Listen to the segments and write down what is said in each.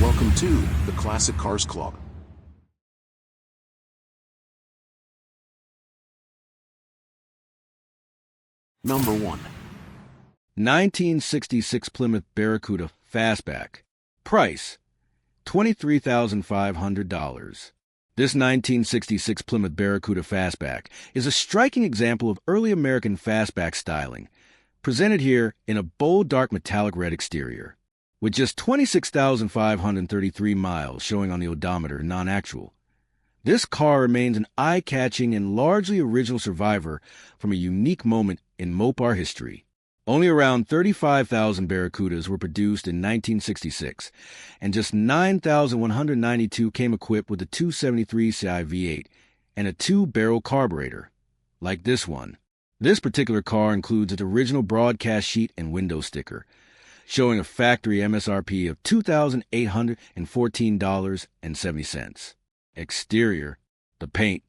Welcome to the Classic Cars Club. Number 1. 1966 Plymouth Barracuda Fastback. Price, $23,500. This 1966 Plymouth Barracuda Fastback is a striking example of early American fastback styling, presented here in a bold dark metallic red exterior. With just 26,533 miles showing on the odometer non-actual, this car remains an eye-catching and largely original survivor from a unique moment in Mopar history. Only around 35,000 Barracudas were produced in 1966, and just 9,192 came equipped with a 273 Ci V8 and a two-barrel carburetor, like this one. This particular car includes its original broadcast sheet and window sticker, showing a factory MSRP of $2,814.70. Exterior, the paint,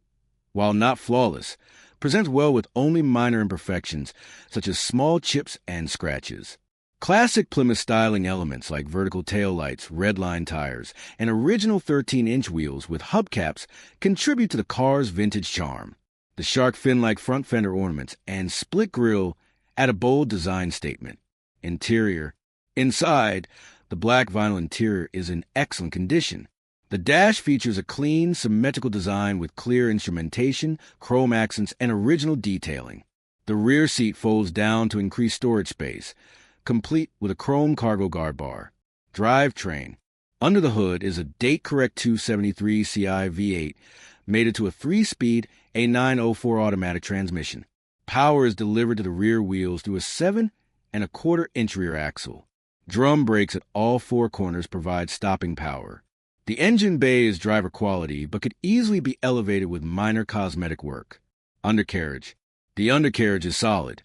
while not flawless, presents well with only minor imperfections such as small chips and scratches. Classic Plymouth styling elements like vertical taillights, redline tires, and original 13-inch wheels with hubcaps contribute to the car's vintage charm. The shark fin-like front fender ornaments and split grille add a bold design statement. Interior. Inside, the black vinyl interior is in excellent condition. The dash features a clean, symmetrical design with clear instrumentation, chrome accents, and original detailing. The rear seat folds down to increase storage space, complete with a chrome cargo guard bar. Drivetrain. Under the hood is a date-correct 273 Ci V8 mated to a 3-speed A904 automatic transmission. Power is delivered to the rear wheels through a 7.25-inch rear axle. Drum brakes at all four corners provide stopping power. The engine bay is driver quality, but could easily be elevated with minor cosmetic work. Undercarriage. The undercarriage is solid,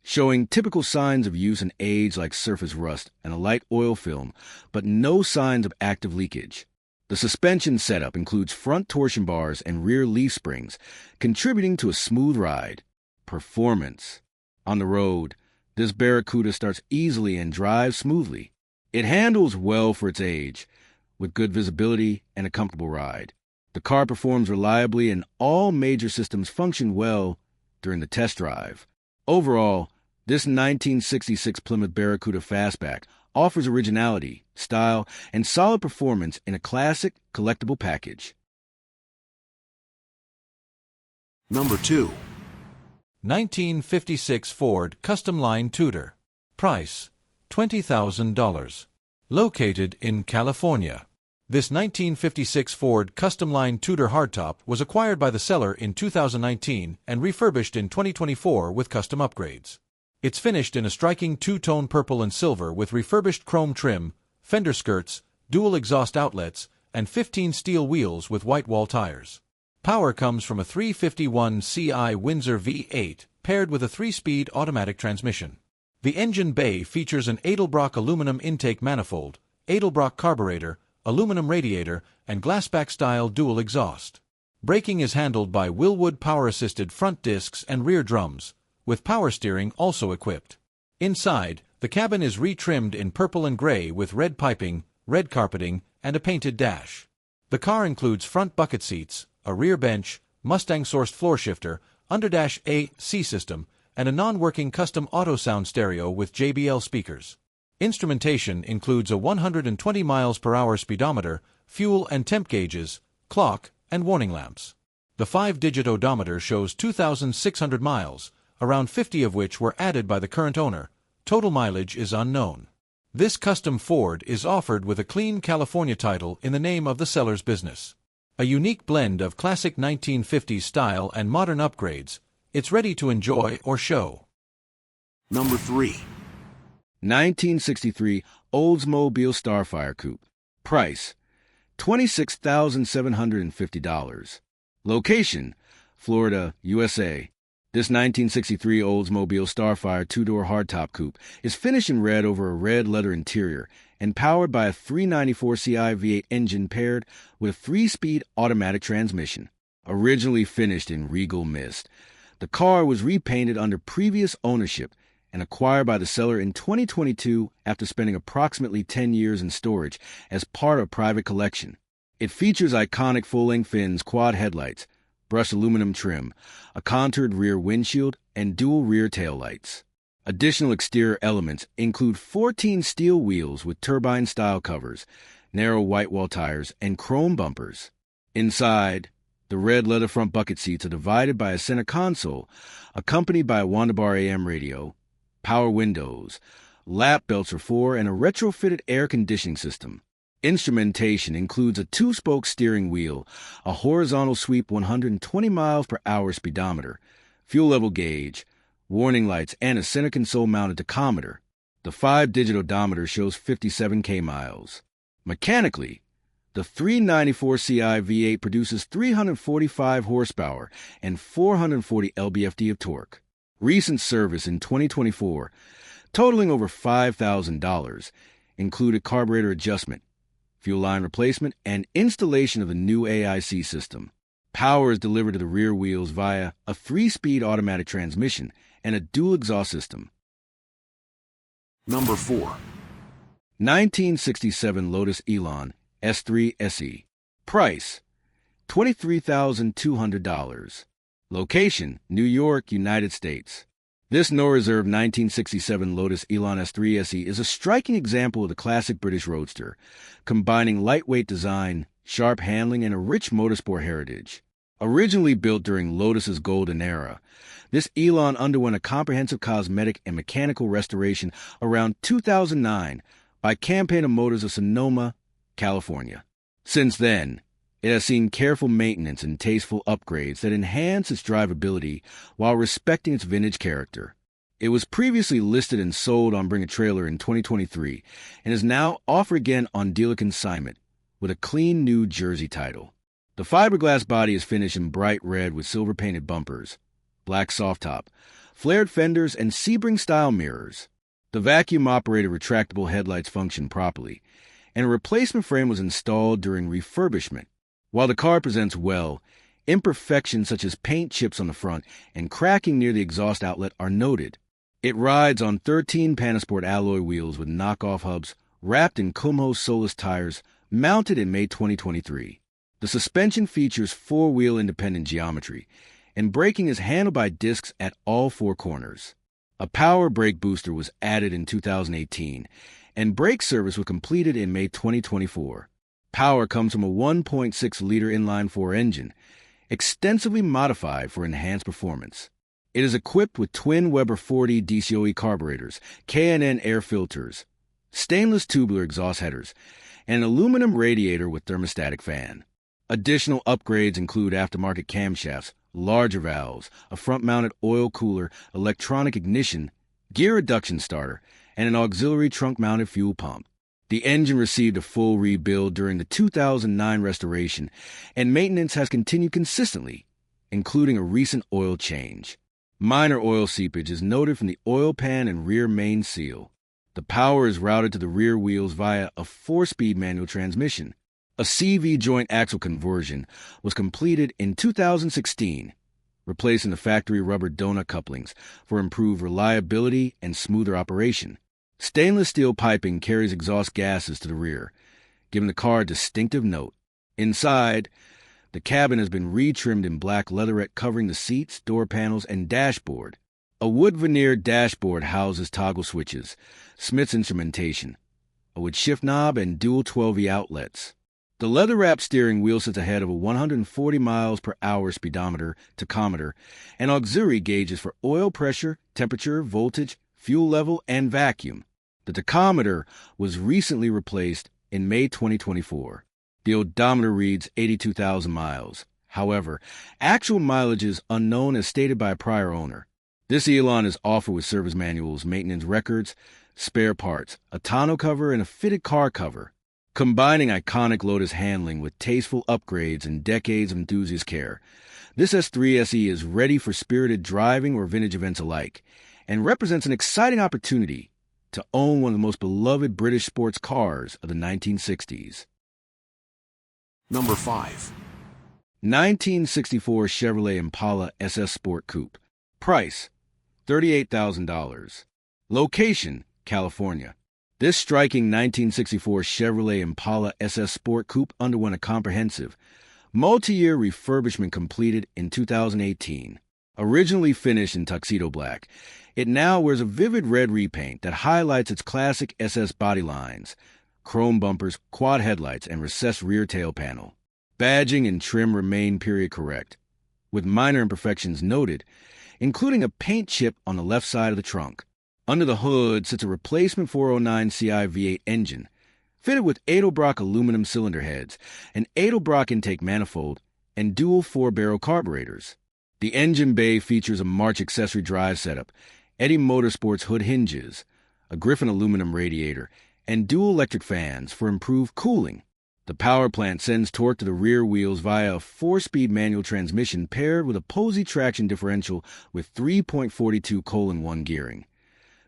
showing typical signs of use and age like surface rust and a light oil film, but no signs of active leakage. The suspension setup includes front torsion bars and rear leaf springs, contributing to a smooth ride. Performance. On the road, this Barracuda starts easily and drives smoothly. It handles well for its age, with good visibility and a comfortable ride. The car performs reliably and all major systems function well during the test drive. Overall, this 1966 Plymouth Barracuda Fastback offers originality, style, and solid performance in a classic collectible package. Number 2. 1956 Ford Custom Line Tudor. Price, $20,000. Located in California. This 1956 Ford Custom Line Tudor hardtop was acquired by the seller in 2019 and refurbished in 2024 with custom upgrades. It's finished in a striking two-tone purple and silver with refurbished chrome trim, fender skirts, dual exhaust outlets, and 15 steel wheels with white wall tires. Power comes from a 351 Ci Windsor V8 paired with a 3-speed automatic transmission. The engine bay features an Edelbrock aluminum intake manifold, Edelbrock carburetor, aluminum radiator, and glassback-style dual exhaust. Braking is handled by Willwood power-assisted front discs and rear drums, with power steering also equipped. Inside, the cabin is retrimmed in purple and gray with red piping, red carpeting, and a painted dash. The car includes front bucket seats, a rear bench, Mustang-sourced floor shifter, underdash AC system, and a non-working custom auto sound stereo with JBL speakers. Instrumentation includes a 120 miles per hour speedometer, fuel and temp gauges, clock, and warning lamps. The 5-digit odometer shows 2,600 miles, around 50 of which were added by the current owner. Total mileage is unknown. This custom Ford is offered with a clean California title in the name of the seller's business. A unique blend of classic 1950s style and modern upgrades. It's ready to enjoy or show. Number 3. 1963 Oldsmobile Starfire Coupe. Price, $26,750. Location, Florida, USA. This 1963 Oldsmobile Starfire two-door hardtop coupe is finished in red over a red leather interior and powered by a 394 Ci V8 engine paired with a 3-speed automatic transmission. Originally finished in regal mist, the car was repainted under previous ownership and acquired by the seller in 2022 after spending approximately 10 years in storage as part of a private collection. It features iconic full-length fins, quad headlights, brushed aluminum trim, a contoured rear windshield, and dual rear taillights. Additional exterior elements include 14 steel wheels with turbine-style covers, narrow white wall tires, and chrome bumpers. Inside, the red leather front bucket seats are divided by a center console, accompanied by a Wandabar AM radio, power windows, lap belts for four, and a retrofitted air conditioning system. Instrumentation includes a two-spoke steering wheel, a horizontal sweep 120 miles per hour speedometer, fuel level gauge, warning lights, and a center console-mounted tachometer. The 5-digit odometer shows 57K miles. Mechanically, the 394 Ci V8 produces 345 horsepower and 440 lb-ft of torque. Recent service in 2024, totaling over $5,000, included carburetor adjustment, fuel line replacement, and installation of the new AIC system. Power is delivered to the rear wheels via a 3-speed automatic transmission and a dual exhaust system. Number 4. 1967 Lotus Elan S3 SE. Price, $23,200. Location, New York, United States. This no-reserve 1967 Lotus Elan S3 SE is a striking example of the classic British roadster, combining lightweight design, sharp handling, and a rich motorsport heritage. Originally built during Lotus's golden era, this Elan underwent a comprehensive cosmetic and mechanical restoration around 2009 by Campaigner Motors of Sonoma, California. Since then, it has seen careful maintenance and tasteful upgrades that enhance its drivability while respecting its vintage character. It was previously listed and sold on Bring a Trailer in 2023 and is now offered again on dealer consignment with a clean New Jersey title. The fiberglass body is finished in bright red with silver-painted bumpers, black soft top, flared fenders, and Sebring-style mirrors. The vacuum-operated retractable headlights function properly, and a replacement frame was installed during refurbishment. While the car presents well, imperfections such as paint chips on the front and cracking near the exhaust outlet are noted. It rides on 13 Panasport alloy wheels with knockoff hubs wrapped in Kumho Solus tires mounted in May 2023. The suspension features 4-wheel independent geometry, and braking is handled by discs at all 4 corners. A power brake booster was added in 2018, and brake service was completed in May 2024. Power comes from a 1.6-liter inline-4 engine, extensively modified for enhanced performance. It is equipped with twin Weber 4D DCOE carburetors, K&N air filters, stainless tubular exhaust headers, and an aluminum radiator with thermostatic fan. Additional upgrades include aftermarket camshafts, larger valves, a front-mounted oil cooler, electronic ignition, gear reduction starter, and an auxiliary trunk-mounted fuel pump. The engine received a full rebuild during the 2009 restoration, and maintenance has continued consistently, including a recent oil change. Minor oil seepage is noted from the oil pan and rear main seal. The power is routed to the rear wheels via a 4-speed manual transmission. A CV joint axle conversion was completed in 2016, replacing the factory rubber donut couplings for improved reliability and smoother operation. Stainless steel piping carries exhaust gases to the rear, giving the car a distinctive note. Inside, the cabin has been retrimmed in black leatherette covering the seats, door panels, and dashboard. A wood veneered dashboard houses toggle switches, Smith's instrumentation, a wood shift knob, and dual 12V outlets. The leather-wrapped steering wheel sits ahead of a 140 miles per hour speedometer, tachometer, and auxiliary gauges for oil pressure, temperature, voltage, fuel level, and vacuum. The tachometer was recently replaced in May 2024. The odometer reads 82,000 miles. However, actual mileage is unknown as stated by a prior owner. This Elan is offered with service manuals, maintenance records, spare parts, a tonneau cover, and a fitted car cover. Combining iconic Lotus handling with tasteful upgrades and decades of enthusiast care, this S3 SE is ready for spirited driving or vintage events alike, and represents an exciting opportunity to own one of the most beloved British sports cars of the 1960s. Number 5. 1964 Chevrolet Impala SS Sport Coupe. Price, $38,000. Location, California. This striking 1964 Chevrolet Impala SS Sport Coupe underwent a comprehensive, multi-year refurbishment completed in 2018. Originally finished in tuxedo black, it now wears a vivid red repaint that highlights its classic SS body lines, chrome bumpers, quad headlights, and recessed rear tail panel. Badging and trim remain period correct, with minor imperfections noted, including a paint chip on the left side of the trunk. Under the hood sits a replacement 409 Ci V8 engine, fitted with Edelbrock aluminum cylinder heads, an Edelbrock intake manifold, and dual 4-barrel carburetors. The engine bay features a March accessory drive setup, Eddie Motorsports hood hinges, a Griffin aluminum radiator, and dual electric fans for improved cooling. The power plant sends torque to the rear wheels via a 4-speed manual transmission paired with a Posey traction differential with 3.42:1 gearing,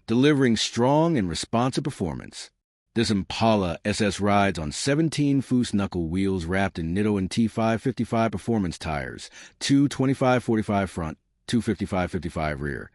delivering strong and responsive performance. This Impala SS rides on 17 Foose knuckle wheels wrapped in Nitto and T555 performance tires, two 25/45 front, two 55/55 rear,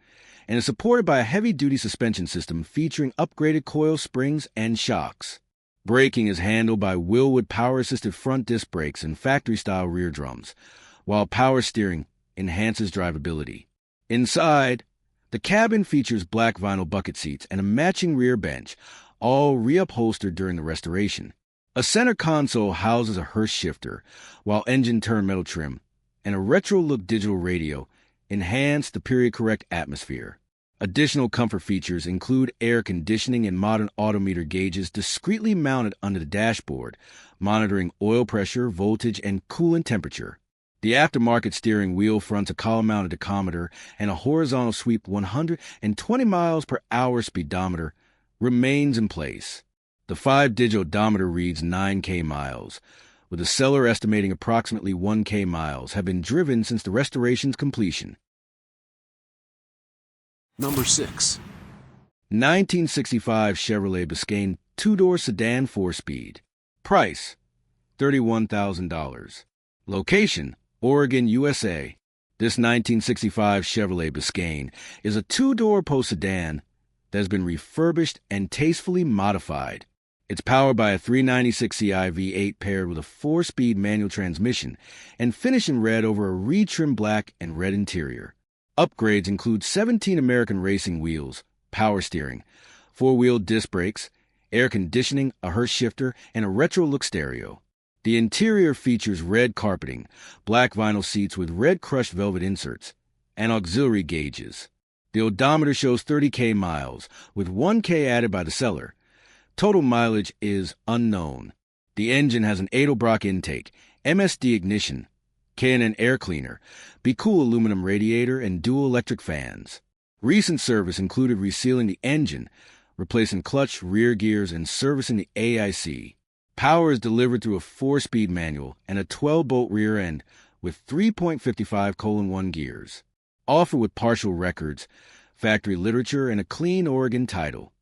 and is supported by a heavy-duty suspension system featuring upgraded coil springs and shocks. Braking is handled by Willwood power-assisted front disc brakes and factory-style rear drums, while power steering enhances drivability. Inside, the cabin features black vinyl bucket seats and a matching rear bench, all reupholstered during the restoration. A center console houses a Hurst shifter, while engine turn metal trim and a retro-look digital radio enhance the period-correct atmosphere. Additional comfort features include air conditioning and modern odometer gauges discreetly mounted under the dashboard, monitoring oil pressure, voltage, and coolant temperature. The aftermarket steering wheel fronts a column-mounted tachometer and a horizontal sweep 120 miles per hour speedometer remains in place. The 5-digit odometer reads 9K miles, with the seller estimating approximately 1K miles have been driven since the restoration's completion. Number 6. 1965 Chevrolet Biscayne 2-door sedan 4-speed. Price, $31,000. Location, Oregon, USA. This 1965 Chevrolet Biscayne is a 2-door post sedan that has been refurbished and tastefully modified. It's powered by a 396 Ci V8 paired with a 4-speed manual transmission and finished in red over a retrimmed black and red interior. Upgrades include 17 American racing wheels, power steering, 4-wheel disc brakes, air conditioning, a Hurst shifter, and a retro-look stereo. The interior features red carpeting, black vinyl seats with red crushed velvet inserts, and auxiliary gauges. The odometer shows 30K miles, with 1K added by the seller. Total mileage is unknown. The engine has an Edelbrock intake, MSD ignition, K&N air cleaner, Be Cool aluminum radiator, and dual electric fans. Recent service included resealing the engine, replacing clutch, rear gears, and servicing the AIC. Power is delivered through a 4-speed manual and a 12-bolt rear end with 3.55:1 gears. Offered with partial records, factory literature, and a clean Oregon title.